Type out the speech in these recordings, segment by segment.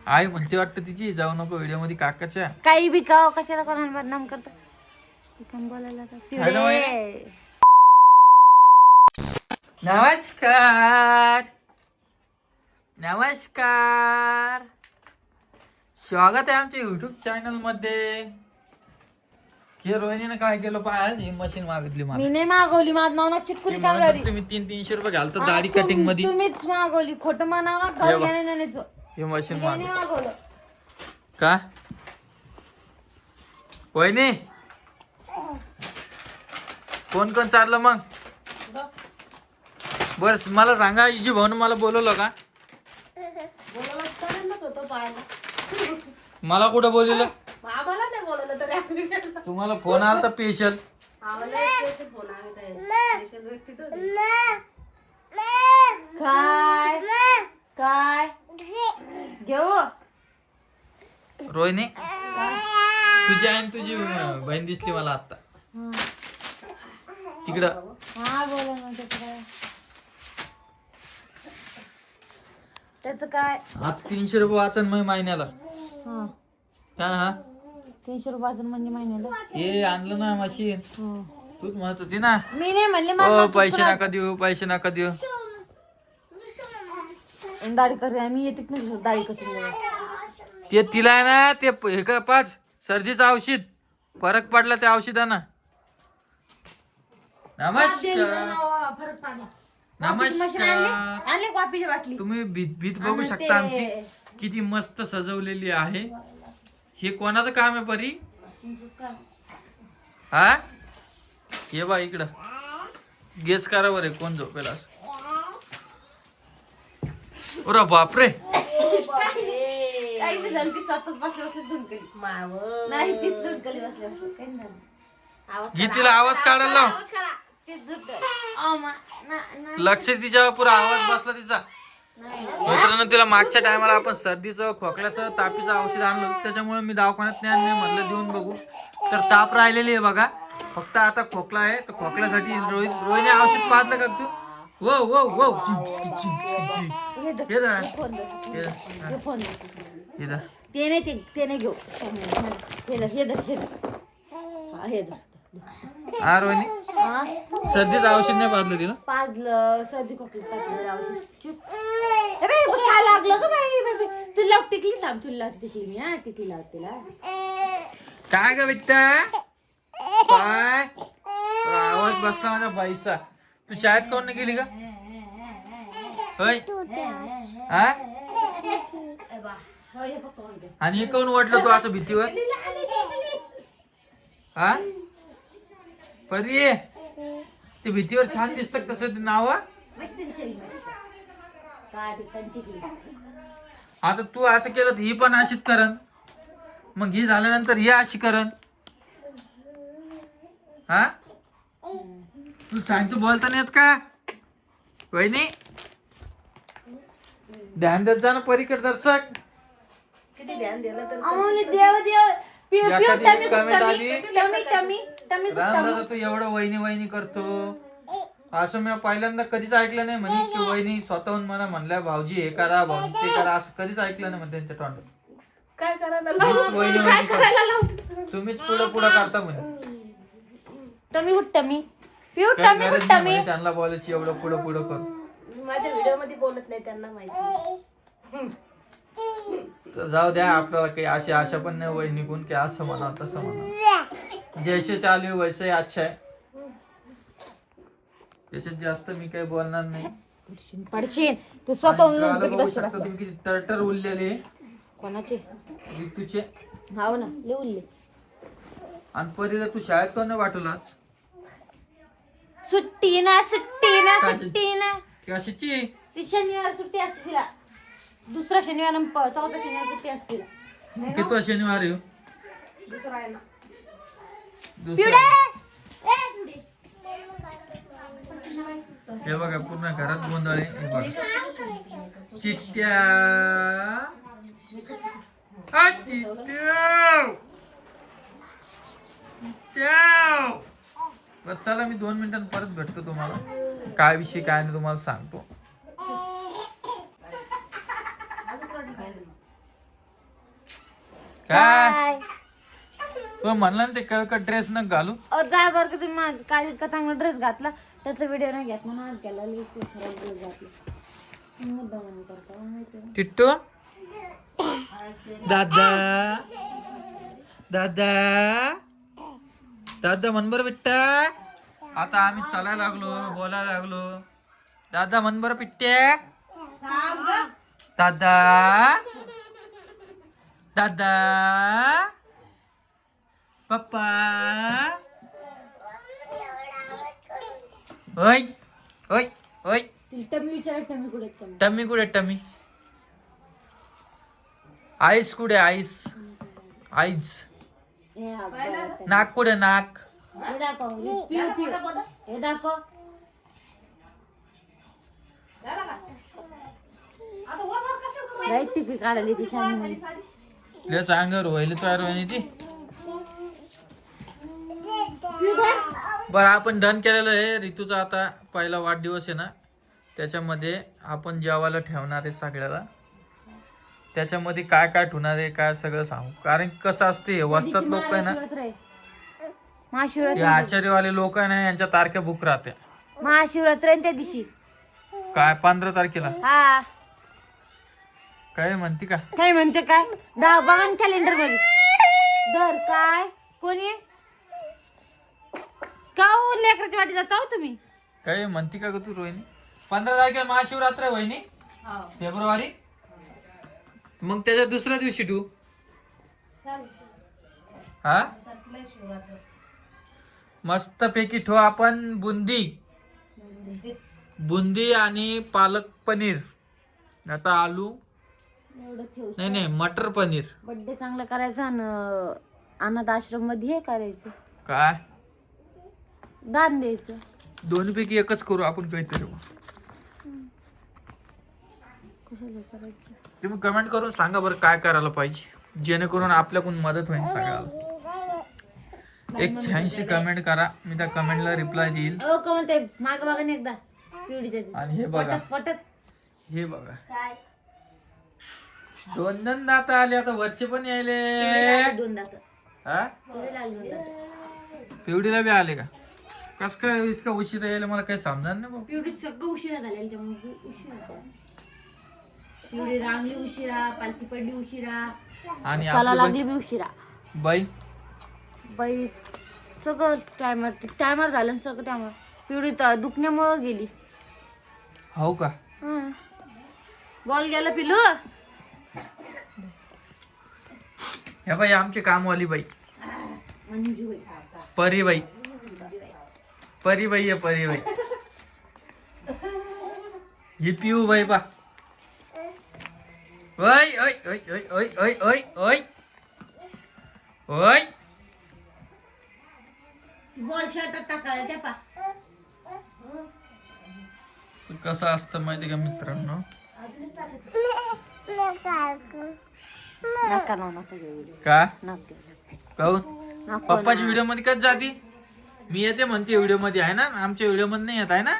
आई म्हणते वाटतं तिची जाऊ नको व्हिडिओ मध्ये काकाच्या. काही बी का कशाला कोणाला बदनाम करता बोलायला नमस्कार नमस्कार, स्वागत आहे आमच्या युट्यूब चॅनल मध्ये. हे रोहिणीने काय केलं पाय, ही मशीन मागितली मला. मी नाही मागवली, माझं नाव ना चिटकुली ती काम म्हणत होती तुम्ही 300-300 रुपये घालतो दाढी कटिंग मध्ये. तुम्हीच मागवली, खोटं म्हणावं ना. हे घर बघ. गेले नेण्याचं. हे मशीन मी नाही माग मागवलं. का वहिनी, कोण कोण चाललं मग? बर मला सांगा, इजी भाऊन मला बोलवलं का? बोलायला चालेलच होतं पाहायला. मला कुठं बोलवलं? आम्हाला नाही बोलवलं तरी आम्ही गेलो. तुम्हाला फोन आला तर स्पेशल. आम्हाला एक फोन आम्ही काय स्पेशल व्यक्ती तर काय काय घेऊ रोहिणी, तुझी आई आणि तुझी बहीण दिसली मला आता तिकडं. हा बोला ना. त्याचं काय आता 300 रुपये वाचन मग महिन्याला. हा हा 300 रुपयाचं म्हणजे महिन्याला. हे आणलं ना मशीन, तूच म्हणत होती ना. मी नाही म्हणले ओ मला पैसे नका देऊ, पैसे नका देऊ. दाढी कर, मी येते नाही दाढी कशी. ते तिला आहे ना, ते हे का पाच सर्दीचं औषध, फरक पडला त्या औषधानं. नमस्कार फरक पडला. नमस्कार. आणले कॉफीची बाटली. तुम्ही भीत बघू शकता आमची किती मस्त सजवलेली आहे. हे कोणाचं काम आहे परी? हा हे बा इकडं गेस करा बरे कोण झोपेल असं. अरे बापरे, काही नाही झालं, ती स्वतःच बसल्या बसल्या धुनकली. नाही तीच धुनकली बसल्या बसल्या, काही नाही झालं. गीतीला आवाज काढायला लाव. तीच झुटकली. लक्ष तिच्यावर पुरा आवाज बसला तिचा. मित्रांनो, तिला मागच्या टायमाला आपण सर्दीचं, खोकल्याचं, तापीचं औषध आणलं होतं, त्याच्यामुळे मी दवाखान्यात नाही आणले, म्हणलं देऊन बघू. तर ताप राहिलेली आहे बघा, फक्त आता खोकला आहे. तर खोकल्यासाठी रोहिणी औषध पाहतलं का तू? वो वो वो हे धर, हे धरा. फोन धर, हे फोन धर. हे धरा. ते नाही घेऊ. हे धर, हे धर, हे धर. हा, हे धर. हा रोहिणी, हा सर्दीचं औषध नाही पाजलं तिला? पाजलं, सर्दी खोकली टाकलं औषध. चुप. ए बाई, बघ काय लागलं ग बाई. तुला टिकली, थांब, तुला टिकली मी. हा टिकली लाव तिला. काय ग बिट्टा, काय आवाज बसला माझ्या बाईचा. तू शाळेत कोण नाही गेली का? होय हा? आणि हे कोण वाटलं तू असं भीतीवर? हा परी, ते भीतीवर छान दिसत तसं ते नाव. आता तू असं केलं तर ही पण अशीच करन, मग ही झाल्यानंतर ही अशी करन. हा तू सांग, तू बोलता नाही येत का वहिनी? ध्यान देत जा ना परीकडे दर्शक. किती ध्यान दिलं तर कमेंट आली, राम दादा तू एवढं वहिनी वहिनी करतो, असं मी पहिल्यांदा कधीच ऐकलं नाही. म्हणे की वहिनी स्वतःहून मला म्हणल्या भाऊजी हे करा, भाऊजी ते करा, असं कधीच ऐकलं नाही म्हणे त्यांच्या तोंडात. काय करायला वहिनी वहिनी करतो, तुम्हीच पुढं पुढं करता म्हणे. टमी उठ टमी काही गरज नाही म्हणे त्यांना बोलायची एवढं पुढं पुढं करू. माझ्या व्हिडिओ मध्ये बोलत नाही, त्यांना माहिती. तर जाऊ द्या, आपल्याला काही अशी आशा पण नाही वहिनी कोण की असं म्हणा तसं म्हणा. जैसे चालू वैसे अच्छा आहे, त्याच्यात जास्त मी काही बोलणार नाही. पडशील तू आणि स्वतःहून गालं बघू शकता तुम्ही किती टरटर उरलेले कोणाचे तुझे. हाव ना, लिहून आणि परीला तू शाळेत कोण नाही वाटवला आज? सुट्टी ना सुट्टी ना सुट्टी ना. कशाची? ती शनिवार सुट्टी असते तिला. दुसरा शनिवार आणि चौथा शनिवार सुट्टी असते तिला. कितवा शनिवार आहे? दुसरा आहे ना. दुसरा. हे बघा पूर्ण घरात गोंधळ आहे. हे बघा चिट्ट्या, चला मी 2 मिनिटांत परत भेटतो तुम्हाला. काय विषय काय नाही तुम्हाला सांगतो. काय तो म्हणला ना ते कळकट ड्रेस न घालू. जा बरं का तुम्ही काय इतका चांगला ड्रेस घातला त्यातला व्हिडिओ नाही घेत म्हणून आज केला खराब ड्रेस घातला मुद्दाम करता माहिती टिट्टू दादा दादा दादा म्हण बरं बिट्टा. आता आम्ही चालायला लागलो बोलायला लागलो. दादा म्हण बरं पिट्ट्या. दादा दादा पप्पा. ओय ओय ओय टमी विचारा टमी कुठे टम्मी कुठे टम्मी. आईस कुठे आईस आईस. नाक कुठे नाक. हे दाखव पिऊ पिऊ हे दाखव. राईट टिपी काढली ती शामी लयच अंगावर व्हायला तयार व्हायची ती. बरं आपण डन केलेलं आहे. ऋतूचा आता पहिला वाढदिवस आहे ना त्याच्यामध्ये आपण जेवायला ठेवणार आहे सगळ्याला. त्याच्यामध्ये काय काय ठेवणार आहे काय सगळं सांगू. कारण कसं असते वस्तात लोक आहे ना महाशिवरात्री ते आचार्यवाले लोक आहे ना यांच्या तारख्या बुक राहते. महाशिवरात्री त्या दिवशी काय 15 तारखेला हा काय म्हणते का काय म्हणते काय बघा कॅलेंडर मध्ये दर काय कोणी का लेकराच्या वाटी जाता हो तुम्ही. काय म्हणते का ग तू रोहिणी. 15 तारखेला महाशिवरात्र आहे वहिनी फेब्रुवारी. मग त्याच्या दुसऱ्या दिवशी तू हा मस्त पैकी ठेव आपण बुंदी बुंदी आणि पालक पनीर. आता आलू एवढं ठेव. नाही नाही मटर पनीर. बर्थडे चांगला करायचा आणि अनाथ आश्रम मध्ये हे करायचं काय दान द्यायचं. दोन्ही पैकी एकच करू आपण काहीतरी. कशाला करायचं तुम्ही कमेंट करून सांगा बरं काय करायला पाहिजे जेणेकरून आपल्याकडून मदत होईल सगळ्याला. एक 86 कमेंट करा मी त्या कमेंटला रिप्लाय देईल. का म्हणते माग मागून एकदा पिवडीच्या आणि हे बघा पटत हे बघा 2 दात आले आता वरचे पण यायले. 2 दात हा पिवडीला बी आले का. कस काय इतका उशीर यायला मला काही समजा नाही भाऊ. पिवडी सगळं उशिरा झालेलं त्यामुळे उशिरा पिवडी रांगली उशिरा पालखी पडली उशिरा आणि चाला आपली लागली बी उशिरा बाई बाई सगळं टायमर झालं ना सगळं टायमर. पिवडी तर दुखण्यामुळं गेली. हो का बॉल गेला पिलू. हे बाई आमची कामवाली बाई मंजू परी बाई परी बाई आहे परी बाई. ही पिऊ बाई बा. ओय ओय ओय ओय ओय ओय ओय ओय ओय. बॉल शर्टात टाकायला त्या कसं असतं माहिती का मित्रांनो. नका ना नका घेऊ का नका काहून पप्पाच्या व्हिडिओ मध्ये कच जाती. मी येते म्हणते व्हिडिओ मध्ये आहे ना आमच्या व्हिडिओ मध्ये नाही येत आहे ना.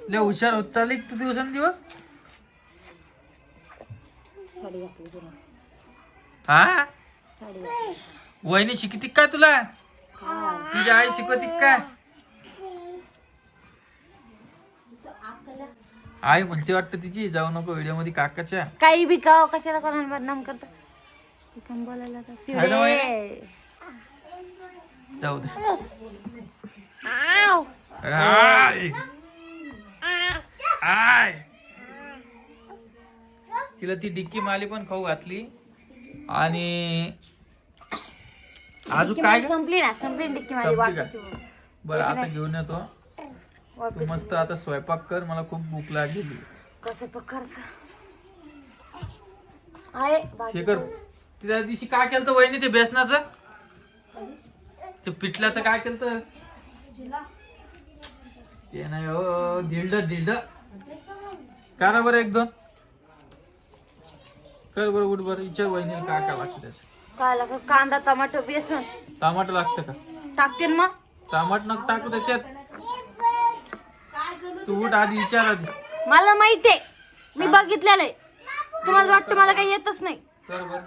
लय हुशार होत चालली तू दिवसेंदिवस. साडी घातली तुला हा साडी घातली. वहिनी शिकती काय तुला तुझी आई शिकवती काय. आई म्हणते वाटतं तिची जाऊ नको व्हिडिओ मध्ये काकाच्या. काही बी का कशाला कोणाला बदनाम करता बोलायला हॅलो वहिनी. जाऊ दे आय. आय. तिला ती डिक्की माली पण खाऊ घातली आणि अजून काय संपली ना संपली डिक्की माझी संपली का? वाटायची. बरं आता घेऊन येतो. तू मस्त आता स्वयंपाक कर मला खूप भूक लागलेली. कसं प्रकारचं आहे हे कर. त्या दिवशी काय केलं वहिनी ते बेसनाचं ते पिठल्याचं काय केलं ते नाही हो. धिल्ड करा बरं 1-2 कर बरं उठ बरं. विचार वहिनीला काय काय लागतं त्याचं. काय लागत कांदा टमाटो बेसन टमाटर लागतं का. टाकते ना मग. टमाटर नको टाकू त्याच्यात. तू उठ आधी विचार आधी. मला माहितीये मी बघितलेलं आहे. तुम्हाला वाटतं मला काही येतच नाही. कर बरं.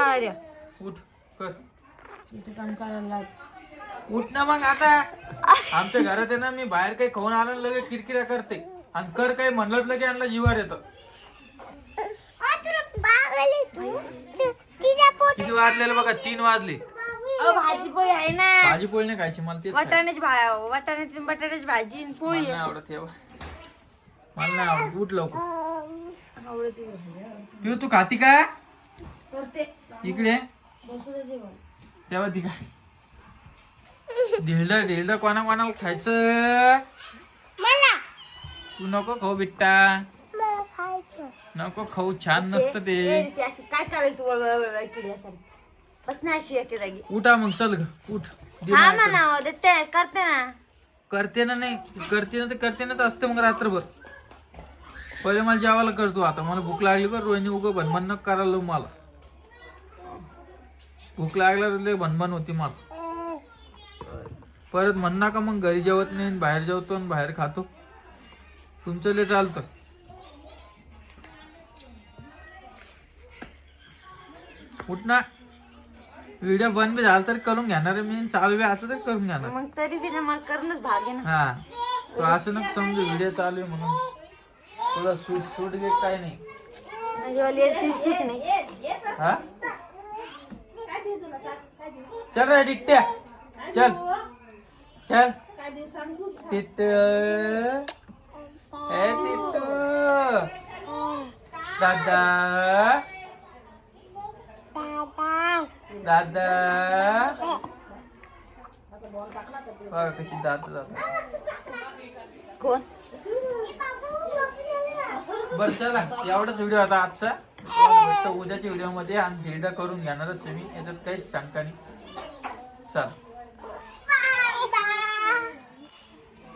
अरे उठ कर. शेती काम करायला लाग. उठ ना मग आता. आमच्या घरात आहे ना, मी बाहेर काही खाऊन आलं ना लगे किरकिरा करते आणि कर काही म्हणलंच लगे आणला जीवार येतं. किती वाजलेलं बघा, 3 वाजले. भाजी पोळी आहे ना. भाजी पोळी नाही खायची मला, तेच खायचं. वाटाण्याची बटाट्याची भाजी आणि पोळी मला नाही आवडत हे बघ. मला नाही आवडत. उठ लवकर. पिऊ तू खाती का? इकडे तेव्हा ती काय ढेलडं कोणा कोणाला खायचं. तू नको खाऊ बिट्टा, नको खाऊ, छान नसतं ते. काय करायचं तू बस ना अशी एके जागी. उठा मग चल ग उठ. दे हा माझ्याकडे. म्हणा देते करते ना. करते ना नाही करते ना, तर करते ना तर असते मग रात्रभर. पहिले मला जेवायला करतो, आता मला भूक लागली बरं. रोहिणी उगं भनभन नको करायला लावू मला. भूक लागल्यावर भनभन होती मला. परत म्हण नका मग घरी जेवत नाही, बाहेर जेवतो आणि बाहेर खातो. तुमचं लय चालतं. उठ ना. व्हिडिओ बंद बी झाला तर करून घेणार आहे मी, चालू बी असं तर करून घेणार. मग तरी तिने मला करणंच भाग आहे ना. हा तो असं नको समजू व्हिडिओ चालू आहे म्हणून. तुला सूट घेत काय नाही. म्हणजे वाली येते सूट नाही. हा चल रे टिट्ट्या, चल चल टिट्ट, ए टिट्ट, दादा दादा बघा कशी जात कोण बरं चला एवढाच व्हिडिओ आता आजचा. भेटतो उद्याच्या व्हिडिओ मध्ये आणि धिरडा करून घेणारच आहे मी, याच्यात काहीच शंका नाही. चला.